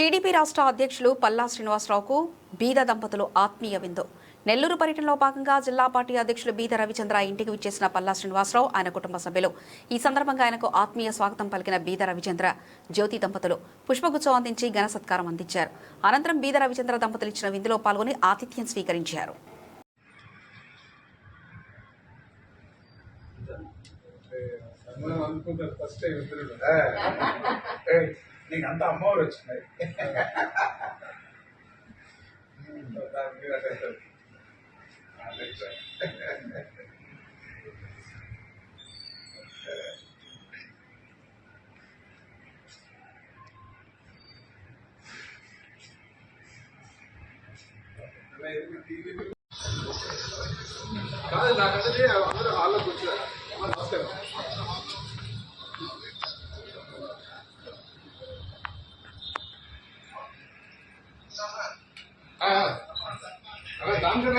TDP రాష్ట్ర అధ్యక్షులు పల్లా శ్రీనివాసరావుకు బీద దంపతులు ఆత్మీయ విందు. నెల్లూరు పర్యటనలో భాగంగా జిల్లా పార్టీ అధ్యక్షులు బీద రవిచంద్ర ఇంటికి విచ్చేసిన పల్లా శ్రీనివాసరావు, ఆయన కుటుంబ సభ్యులు. ఈ సందర్భంగా ఆయనకు ఆత్మీయ స్వాగతం పలికిన బీద రవిచంద్ర, జ్యోతి దంపతులు పుష్పగుచ్చం అందించి ఘన సత్కారం అందించారు. అనంతరం బీద రవిచంద్ర దంపతులు ఇచ్చిన విందులో పాల్గొని ఆతిథ్యం స్వీకరించారు. నీకు అంత అమ్మవారు వచ్చినాయి. కాదు నాకంటే అందరూ హాల్లో కూర్చున్నారు. నమస్కారం. దాంట్లో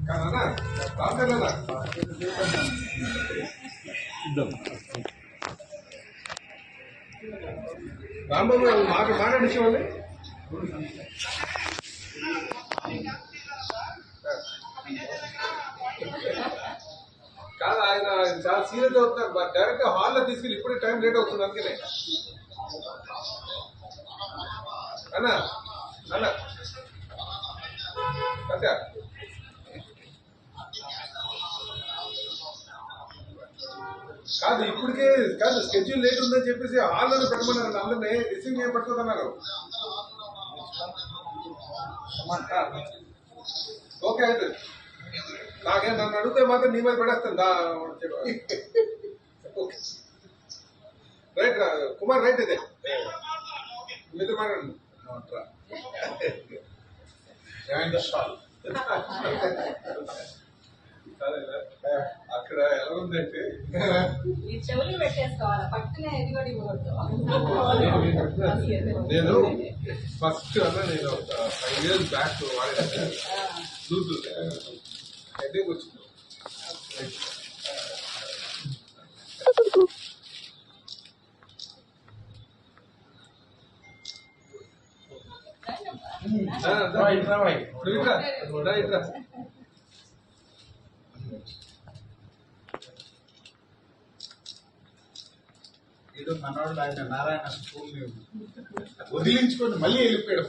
కాదన్నా దాంట్లోనా రాంబాబు మాట్లాడించేవాళ్ళు కాదు, ఆయన చాలా సీరియస్ అవుతున్నారు. డైరెక్ట్ హాల్లో తీసుకెళ్ళి ఇప్పుడే టైం లేట్ అవుతుంది. అందుకనే అన్నా అన్నా అంతే కాదు, ఇప్పటికే కాదు స్కెడ్యూల్ లేట్ ఉందని చెప్పేసి హాల్లోనే పెట్టమన్నారు. అందరినీ రిసీవ్ చేయబడుతుందన్నారు. ఓకే అయితే నాకే నన్ను అడిగితే మాత్రం నీ మీద పడేస్తాను. రైట్ కుమార్, రైట్ ఇదే మీతో మాట్లాడండి. అక్కడ ఎలా ఉందంటే నేను ఫస్ట్ అన్నా నేను ఒక 5 years బ్యాక్ వాడాను బ్లూటూత్ హెడ్ఏక్ వచ్చింది. ఏదో మనవాడు ఆయన నారాయణ స్కూల్ వదిలించుకొని మళ్ళీ వెళ్ళిపోయాడు.